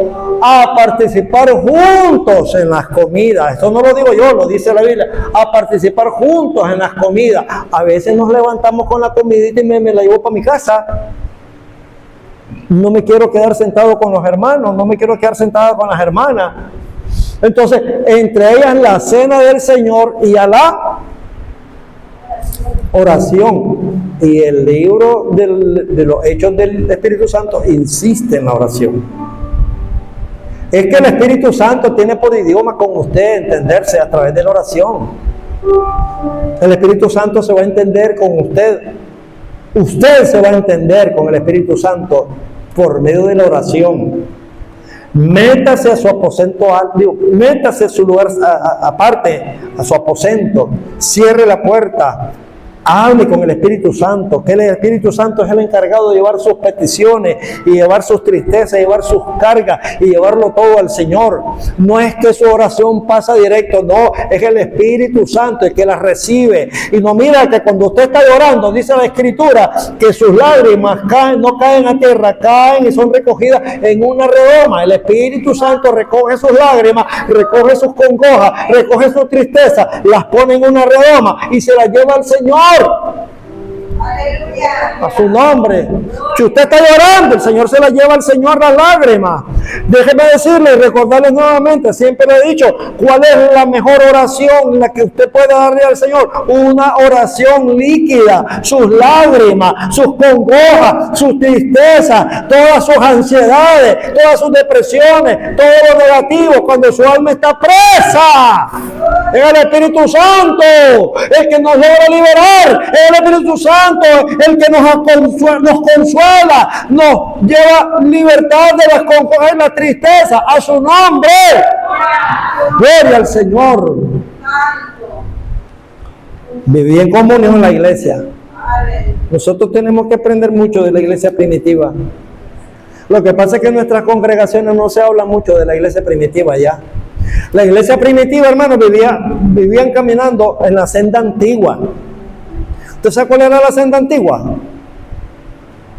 a participar juntos en las comidas. Esto no lo digo yo, lo dice la Biblia. A participar juntos en las comidas. A veces nos levantamos con la comidita y me la llevo para mi casa. No me quiero quedar sentado con los hermanos, no me quiero quedar sentada con las hermanas. Entonces, entre ellas la cena del Señor y a la oración. Y el libro de los Hechos del Espíritu Santo insiste en la oración. Es que el Espíritu Santo tiene por idioma con usted entenderse a través de la oración. El Espíritu Santo se va a entender con usted. Usted se va a entender con el Espíritu Santo por medio de la oración. Métase a su aposento alto, métase a su lugar aparte, a su aposento, cierre la puerta, hable con el Espíritu Santo, que el Espíritu Santo es el encargado de llevar sus peticiones y llevar sus tristezas, llevar sus cargas y llevarlo todo al Señor. No es que su oración pasa directo, no, es el Espíritu Santo el que las recibe. Y no mira que cuando usted está llorando, dice la Escritura, que sus lágrimas caen, no caen a tierra, caen y son recogidas en una redoma. El Espíritu Santo recoge sus lágrimas, recoge sus congojas, recoge sus tristezas, las pone en una redoma y se las lleva al Señor. Aleluya. A su nombre. Si usted está llorando, el Señor se la lleva al Señor las lágrimas. Déjeme decirle y recordarle nuevamente, siempre le he dicho, ¿cuál es la mejor oración la que usted puede darle al Señor? Una oración líquida. Sus lágrimas, sus congojas, sus tristezas, todas sus ansiedades, todas sus depresiones, todo lo negativo, cuando su alma está presa. Es el Espíritu Santo el que nos logra liberar. Es el Espíritu Santo el que nos consuela, nos lleva libertad de las congojas y la tristeza. A su nombre. Gloria al Señor. Viví en comunión en la iglesia. Nosotros tenemos que aprender mucho de la iglesia primitiva. Lo que pasa es que en nuestras congregaciones no se habla mucho de la iglesia primitiva ya. La iglesia primitiva, hermanos, vivían caminando en la senda antigua. ¿Usted sabe cuál era la senda antigua?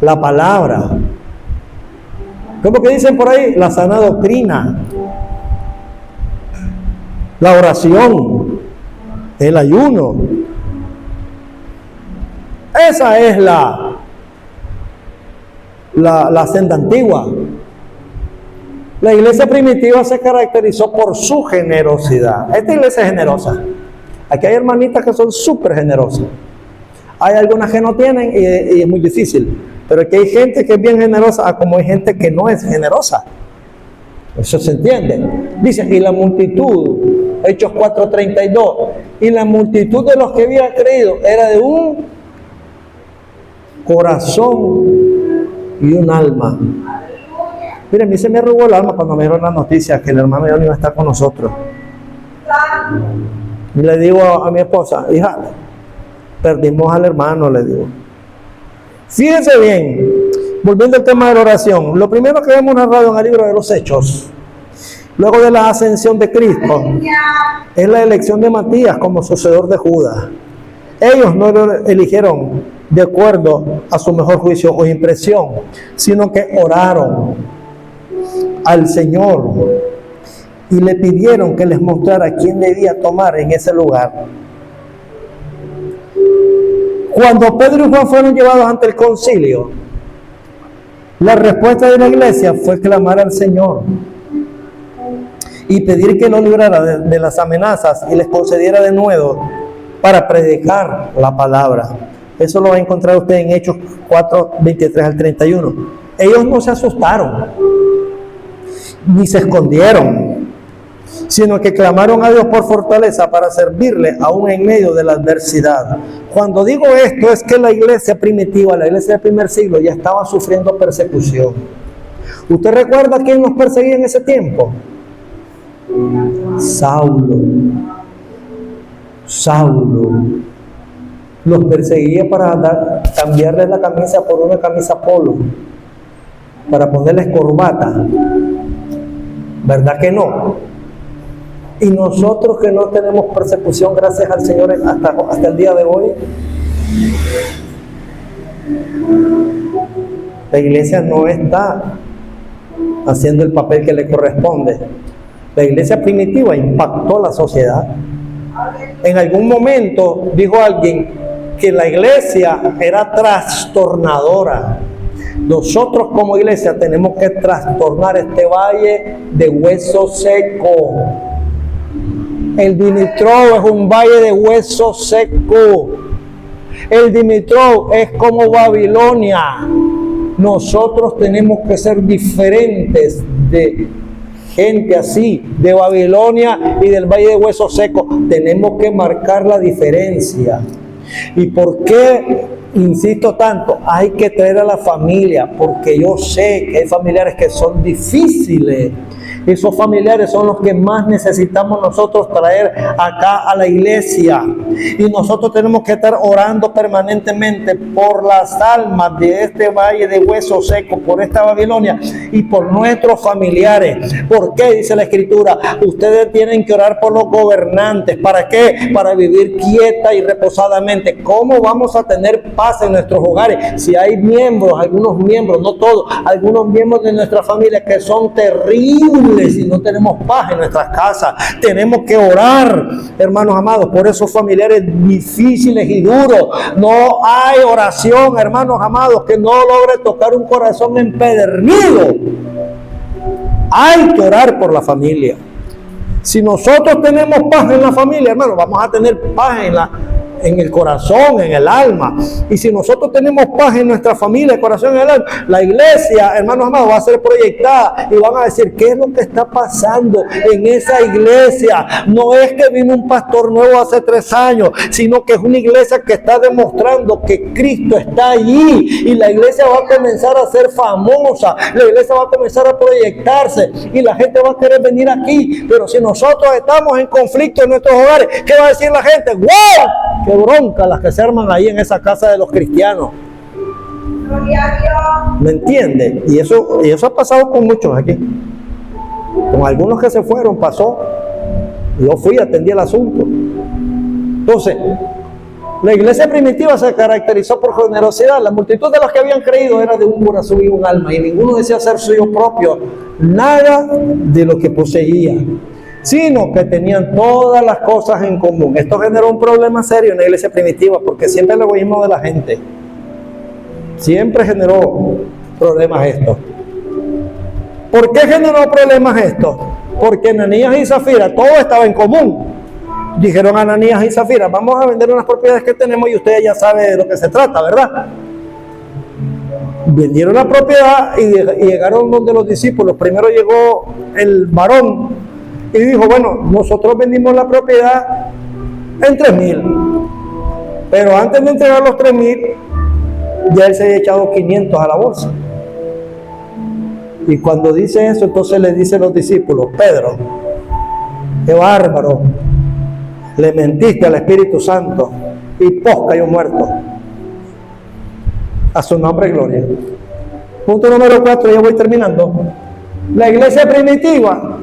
La palabra. ¿Cómo que dicen por ahí? La sana doctrina, la oración, el ayuno. Esa es la senda antigua. La iglesia primitiva se caracterizó por su generosidad. Esta iglesia es generosa. Aquí hay hermanitas que son súper generosas. Hay algunas que no tienen y es muy difícil. Pero aquí hay gente que es bien generosa, como hay gente que no es generosa. Eso se entiende. Dice, y la multitud, Hechos 4:32, y la multitud de los que habían creído era de un corazón y un alma. Mire, a mí se me arrugó el alma cuando me dieron la noticia que el hermano ya no iba a estar con nosotros. Y le digo a mi esposa, hija, perdimos al hermano, le digo. Fíjense bien, volviendo al tema de la oración, lo primero que vemos narrado en el libro de los Hechos, luego de la ascensión de Cristo, es la elección de Matías como sucesor de Judas. Ellos no lo eligieron de acuerdo a su mejor juicio o impresión, sino que oraron al Señor y le pidieron que les mostrara quién debía tomar en ese lugar. Cuando Pedro y Juan fueron llevados ante el concilio, la respuesta de la iglesia fue clamar al Señor y pedir que lo librara de las amenazas y les concediera de nuevo para predicar la palabra. Eso lo va a encontrar usted en Hechos 4:23 al 31. Ellos no se asustaron ni se escondieron, sino que clamaron a Dios por fortaleza para servirle aún en medio de la adversidad. Cuando digo esto es que la iglesia primitiva, la iglesia del primer siglo, ya estaba sufriendo persecución. ¿Usted recuerda quién nos perseguía en ese tiempo? Saulo. Los perseguía para cambiarles la camisa por una camisa polo, para ponerles corbata. ¿Verdad que no? Y nosotros que no tenemos persecución, gracias al Señor, hasta el día de hoy, la iglesia no está haciendo el papel que le corresponde. La iglesia primitiva impactó la sociedad. En algún momento dijo alguien que la iglesia era trastornadora. Nosotros como iglesia tenemos que trastornar este valle de hueso seco. El Dimitrov es un valle de hueso seco. El Dimitrov es como Babilonia. Nosotros tenemos que ser diferentes de gente así, de Babilonia y del valle de hueso seco. Tenemos que marcar la diferencia. ¿Y por qué insisto tanto? Hay que traer a la familia, porque yo sé que hay familiares que son difíciles. Esos familiares son los que más necesitamos nosotros traer acá a la iglesia. Y nosotros tenemos que estar orando permanentemente por las almas de este valle de hueso seco, por esta Babilonia y por nuestros familiares. ¿Por qué? Dice la Escritura, ustedes tienen que orar por los gobernantes. ¿Para qué? Para vivir quieta y reposadamente. ¿Cómo vamos a tener paz en nuestros hogares si hay miembros, algunos miembros, no todos, algunos miembros de nuestra familia que son terribles y no tenemos paz en nuestras casas? Tenemos que orar, hermanos amados, por esos familiares difíciles y duros. No hay oración, hermanos amados, que no logre tocar un corazón empedernido. Hay que orar por la familia. Si nosotros tenemos paz en la familia, hermanos, vamos a tener paz en el corazón, en el alma. Y si nosotros tenemos paz en nuestra familia, el corazón y el alma, la iglesia, hermanos amados, va a ser proyectada y van a decir, ¿qué es lo que está pasando en esa iglesia? No es que vino un pastor nuevo hace 3 años, sino que es una iglesia que está demostrando que Cristo está allí, y la iglesia va a comenzar a ser famosa, la iglesia va a comenzar a proyectarse y la gente va a querer venir aquí. Pero si nosotros estamos en conflicto en nuestros hogares, ¿qué va a decir la gente? ¡Wow! ¡Qué bronca las que se arman ahí en esa casa de los cristianos! ¿Me entiende? Y eso ha pasado con muchos aquí. Con algunos que se fueron pasó. Yo fui, atendí el asunto. Entonces, la iglesia primitiva se caracterizó por generosidad. La multitud de los que habían creído era de un corazón y un alma, y ninguno decía ser suyo propio nada de lo que poseía, sino que tenían todas las cosas en común. Esto generó un problema serio en la iglesia primitiva, porque siempre el egoísmo de la gente siempre generó problemas esto. ¿Por qué generó problemas esto? Porque Ananías y Zafira, todo estaba en común. Dijeron a Ananías y Zafira, vamos a vender unas propiedades que tenemos y ustedes ya saben de lo que se trata, ¿verdad? Vendieron la propiedad y llegaron donde los discípulos. Primero llegó el varón y dijo, bueno, nosotros vendimos la propiedad en 3,000. Pero antes de entregar los 3,000, ya él se había echado 500 a la bolsa. Y cuando dice eso, entonces le dicen los discípulos, Pedro, qué bárbaro, le mentiste al Espíritu Santo y cayó muerto. A su nombre gloria. Punto número 4, ya voy terminando. La iglesia primitiva,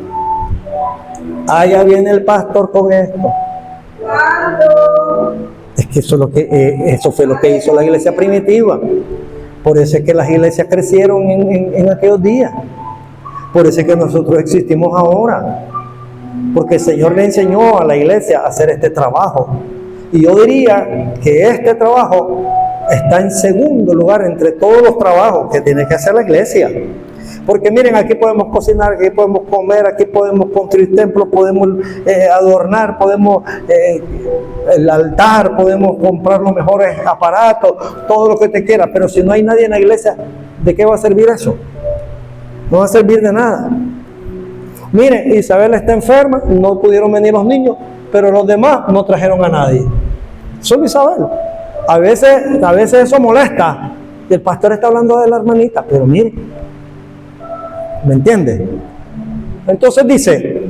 allá viene el pastor con esto. Es que eso fue lo que hizo la iglesia primitiva. Por eso es que las iglesias crecieron en aquellos días. Por eso es que nosotros existimos ahora. Porque el Señor le enseñó a la iglesia a hacer este trabajo. Y yo diría que este trabajo está en segundo lugar entre todos los trabajos que tiene que hacer la iglesia. Porque miren, aquí podemos cocinar, aquí podemos comer, aquí podemos construir templos, podemos adornar, podemos el altar, podemos comprar los mejores aparatos, todo lo que te quiera. Pero si no hay nadie en la iglesia, ¿de qué va a servir eso? No va a servir de nada. Miren, Isabel está enferma, no pudieron venir los niños, pero los demás no trajeron a nadie. Solo Isabel. A veces eso molesta. Y el pastor está hablando de la hermanita, pero miren, ¿me entiende? Entonces dice,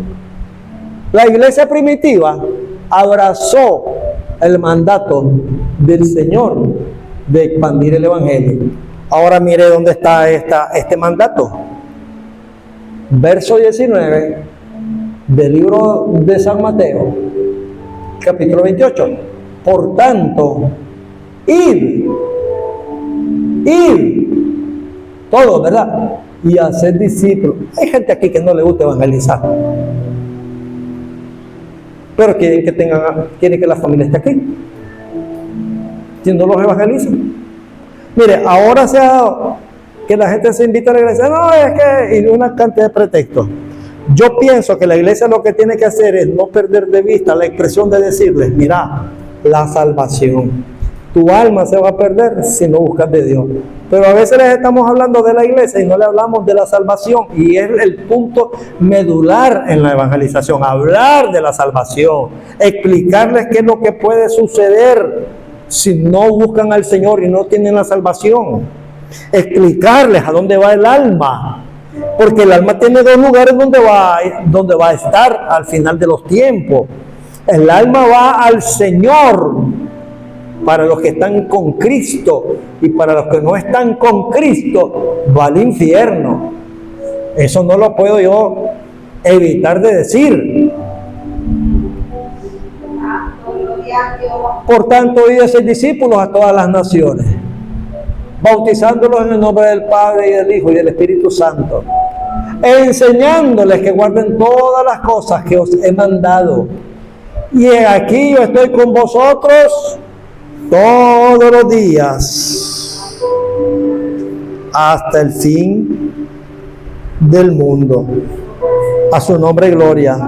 la iglesia primitiva abrazó el mandato del Señor de expandir el evangelio. Ahora mire dónde está este mandato. Verso 19 del libro de San Mateo, capítulo 28. Por tanto, id, todos, ¿verdad? Y hacer discípulos. Hay gente aquí que no le gusta evangelizar, pero quieren que la familia esté aquí. Si no los evangelizan. Mire, ahora se ha dado que la gente se invita a la iglesia. No, es que, y una cantidad de pretextos. Yo pienso que la iglesia lo que tiene que hacer es no perder de vista la expresión de decirles, mira, la salvación. Tu alma se va a perder si no buscas de Dios. Pero a veces les estamos hablando de la iglesia y no le hablamos de la salvación. Y es el punto medular en la evangelización. Hablar de la salvación. Explicarles qué es lo que puede suceder si no buscan al Señor y no tienen la salvación. Explicarles a dónde va el alma. Porque el alma tiene dos lugares donde va a estar al final de los tiempos. El alma va al Señor para los que están con Cristo, y para los que no están con Cristo va al infierno. Eso no lo puedo yo evitar de decir. Por tanto, id a ser discípulos a todas las naciones, bautizándolos en el nombre del Padre y del Hijo y del Espíritu Santo, enseñándoles que guarden todas las cosas que os he mandado. Y aquí yo estoy con vosotros todos los días hasta el fin del mundo. A su nombre gloria.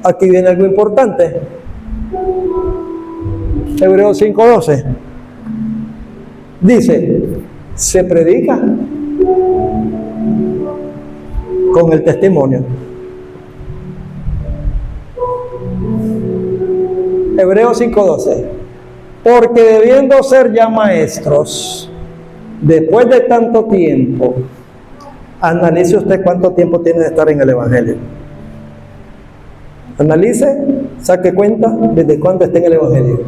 Aquí viene algo importante. Hebreos 5:12 dice, se predica con el testimonio. Hebreos 5:12, porque debiendo ser ya maestros, después de tanto tiempo, analice usted cuánto tiempo tiene de estar en el Evangelio. Analice, saque cuenta desde cuándo está en el Evangelio.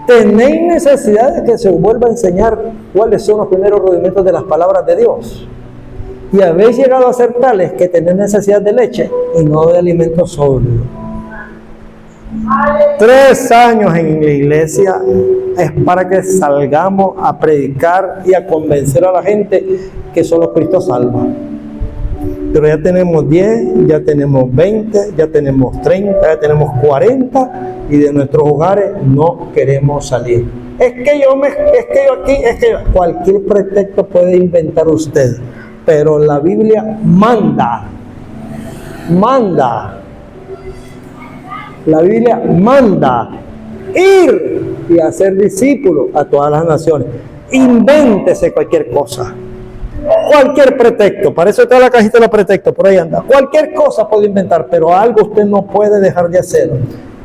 ¿Tenéis necesidad de que se os vuelva a enseñar cuáles son los primeros rudimentos de las palabras de Dios? Y habéis llegado a ser tales que tenéis necesidad de leche y no de alimento sólido. 3 años en la iglesia es para que salgamos a predicar y a convencer a la gente que solo Cristo salva. Pero ya tenemos 10, ya tenemos 20, ya tenemos 30, ya tenemos 40 y de nuestros hogares no queremos salir. Cualquier pretexto puede inventar usted, pero la Biblia manda. La Biblia manda ir y hacer discípulos a todas las naciones. Invéntese cualquier cosa. Cualquier pretexto, para eso está la cajita de los pretextos, por ahí anda. Cualquier cosa puede inventar, pero algo usted no puede dejar de hacer.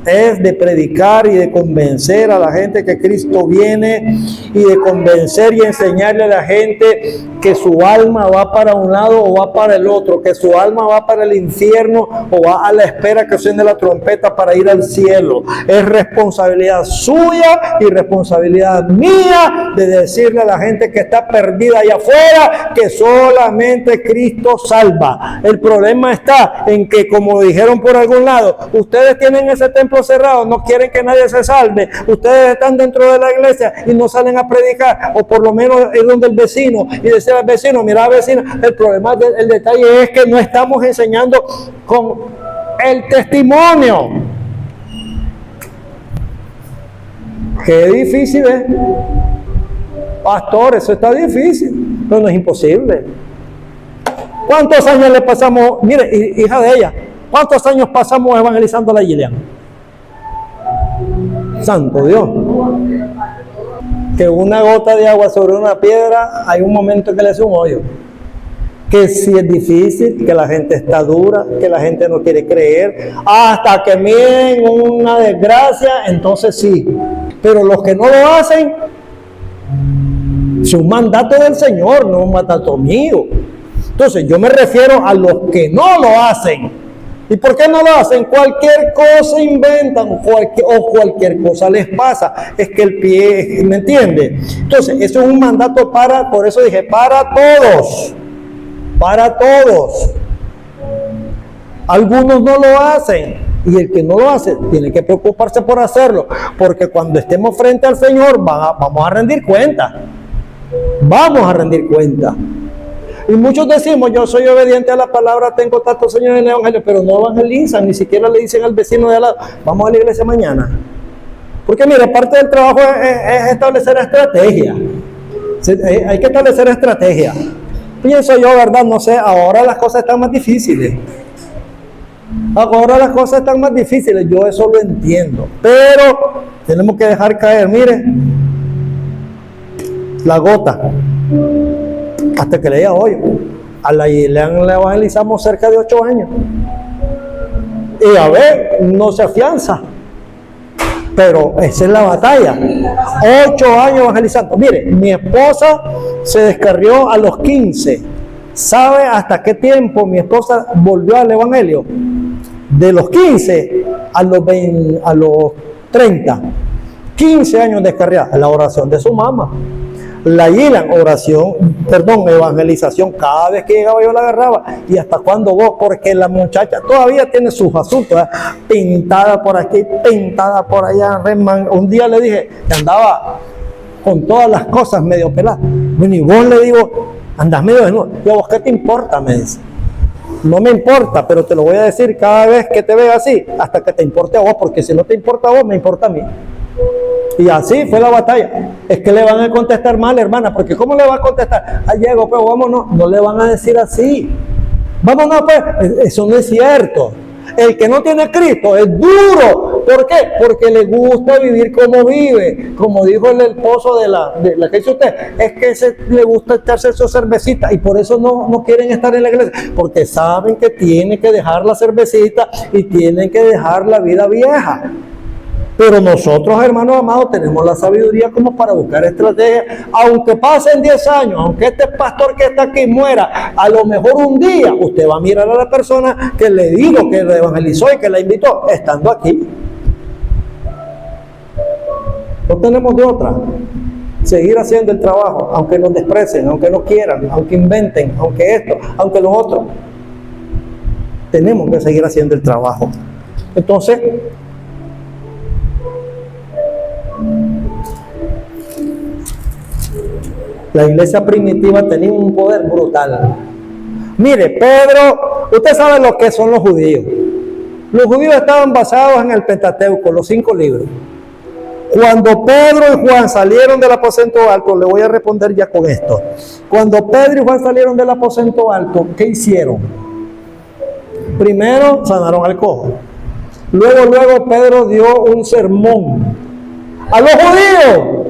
Es de predicar y de convencer a la gente que Cristo viene, y de convencer y enseñarle a la gente que su alma va para un lado o va para el otro, que su alma va para el infierno o va a la espera que suene la trompeta para ir al cielo. Es responsabilidad suya y responsabilidad mía de decirle a la gente que está perdida allá afuera que solamente Cristo salva. El problema está en que, como dijeron por algún lado, ustedes tienen ese templo cerrado, no quieren que nadie se salve, ustedes están dentro de la iglesia y no salen a predicar, o por lo menos es donde el vecino y decir al vecino, mira vecino, el problema, el detalle es que no estamos enseñando con el testimonio. Qué difícil es, pastor, eso está difícil, pero no es imposible. ¿Cuántos años le pasamos? Mire, hija de ella, ¿cuántos años pasamos evangelizando a la Gillian? Santo Dios, que una gota de agua sobre una piedra, hay un momento que le hace un hoyo. Que si es difícil, que la gente está dura, que la gente no quiere creer, hasta que miren una desgracia, entonces sí. Pero los que no lo hacen, es un mandato del Señor, no un mandato mío. Entonces yo me refiero a los que no lo hacen. ¿Y por qué no lo hacen? Cualquier cosa inventan o cualquier cosa les pasa. Es que el pie, ¿me entiende? Entonces, eso es un mandato por eso dije, para todos. Para todos. Algunos no lo hacen. Y el que no lo hace, tiene que preocuparse por hacerlo. Porque cuando estemos frente al Señor, vamos a rendir cuenta. Vamos a rendir cuenta. Y muchos decimos, yo soy obediente a la palabra, tengo tantos años en el Evangelio, pero no evangelizan, ni siquiera le dicen al vecino de al lado, vamos a la iglesia mañana. Porque mire, parte del trabajo es establecer estrategia. Hay que establecer estrategia. Pienso yo, ¿verdad? No sé, ahora las cosas están más difíciles. Ahora las cosas están más difíciles, yo eso lo entiendo. Pero tenemos que dejar caer, mire, la gota. Hasta que le diga hoy, a la Gilean le evangelizamos cerca de 8 años. Y a ver, no se afianza. Pero esa es la batalla. 8 años evangelizando. Mire, mi esposa se descarrió a los 15. ¿Sabe hasta qué tiempo mi esposa volvió al evangelio? De los 15 a los 30. 15 años descarriada. La oración de su mamá. La Gilean, evangelización, cada vez que llegaba yo la agarraba. ¿Y hasta cuándo vos? Porque la muchacha todavía tiene sus asuntos, pintada por aquí, pintada por allá. Un día le dije que andaba con todas las cosas medio peladas. Bueno, y vos le digo, andás medio desnudo. ¿Y a vos qué te importa? Me dice. No me importa, pero te lo voy a decir cada vez que te vea así, hasta que te importe a vos, porque si no te importa a vos, me importa a mí. Y así fue la batalla. Es que le van a contestar mal, hermana, porque ¿cómo le va a contestar? Ah, llego, pues vámonos. No le van a decir así. Vámonos, pues. Eso no es cierto. El que no tiene a Cristo es duro. ¿Por qué? Porque le gusta vivir como vive. Como dijo el esposo de la que dice usted, es que le gusta echarse su cervecita y por eso no quieren estar en la iglesia. Porque saben que tienen que dejar la cervecita y tienen que dejar la vida vieja. Pero nosotros, hermanos amados, tenemos la sabiduría como para buscar estrategias. Aunque pasen 10 años, aunque este pastor que está aquí muera, a lo mejor un día usted va a mirar a la persona que le digo que le evangelizó y que la invitó, estando aquí. No tenemos de otra. Seguir haciendo el trabajo, aunque nos desprecien, aunque no quieran, aunque inventen, aunque esto, aunque lo otro. Tenemos que seguir haciendo el trabajo. Entonces, la iglesia primitiva tenía un poder brutal. Mire, Pedro, usted sabe lo que son los judíos. Los judíos estaban basados en el Pentateuco, los 5 libros. Cuando Pedro y Juan salieron del aposento alto, le voy a responder ya con esto. Cuando Pedro y Juan salieron del aposento alto, ¿qué hicieron? Primero sanaron al cojo. Luego Pedro dio un sermón a los judíos,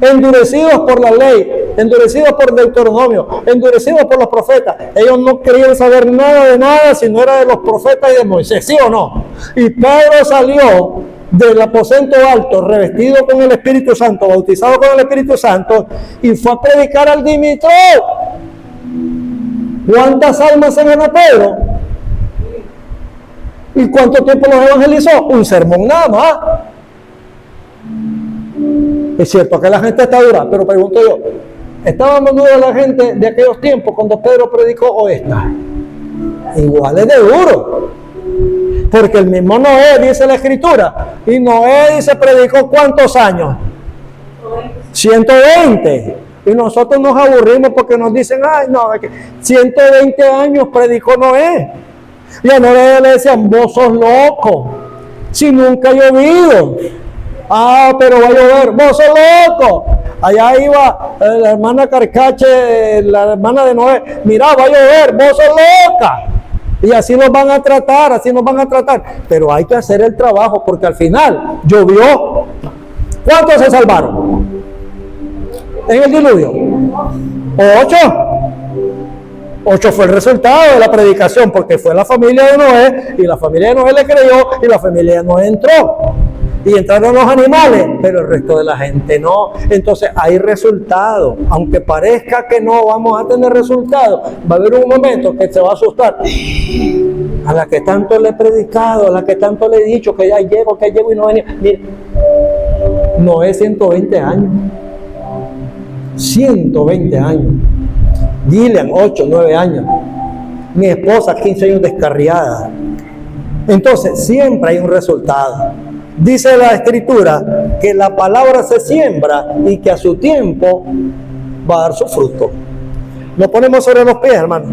endurecidos por la ley, endurecidos por Deuteronomio, endurecidos por los profetas. Ellos no querían saber nada de nada si no era de los profetas y de Moisés, ¿sí o no? Y Pedro salió del aposento alto, revestido con el Espíritu Santo, bautizado con el Espíritu Santo, y fue a predicar al Dimitró. ¿Cuántas almas se ganó Pedro? ¿Y cuánto tiempo los evangelizó? Un sermón nada más. Es cierto que la gente está dura, pero pregunto yo, ¿estaba más dura la gente de aquellos tiempos cuando Pedro predicó o esta? Igual es de duro. Porque el mismo Noé, dice la Escritura, y Noé dice, predicó ¿cuántos años? 120. Y nosotros nos aburrimos porque nos dicen, ay no, 120 años predicó Noé. Y a Noé le decían, vos sos loco, si nunca ha llovido. Ah, pero va a llover, vos sos loco. Allá iba la hermana Carcache, la hermana de Noé, mira, va a llover, vos sos loca. Y así nos van a tratar, así nos van a tratar. Pero hay que hacer el trabajo porque al final llovió. ¿Cuántos se salvaron en el diluvio? 8. 8 fue el resultado de la predicación, porque fue la familia de Noé, y la familia de Noé le creyó, y la familia de Noé entró. Y entraron los animales, pero el resto de la gente no. Entonces hay resultados. Aunque parezca que no vamos a tener resultados, va a haber un momento que se va a asustar. A la que tanto le he predicado, a la que tanto le he dicho que ya llego y no venía. Mire, Noé 120 años. 120 años. Gilean 8, 9 años. Mi esposa 15 años descarriada. Entonces siempre hay un resultado. Dice la Escritura que la palabra se siembra y que a su tiempo va a dar su fruto. Nos ponemos sobre los pies, hermano.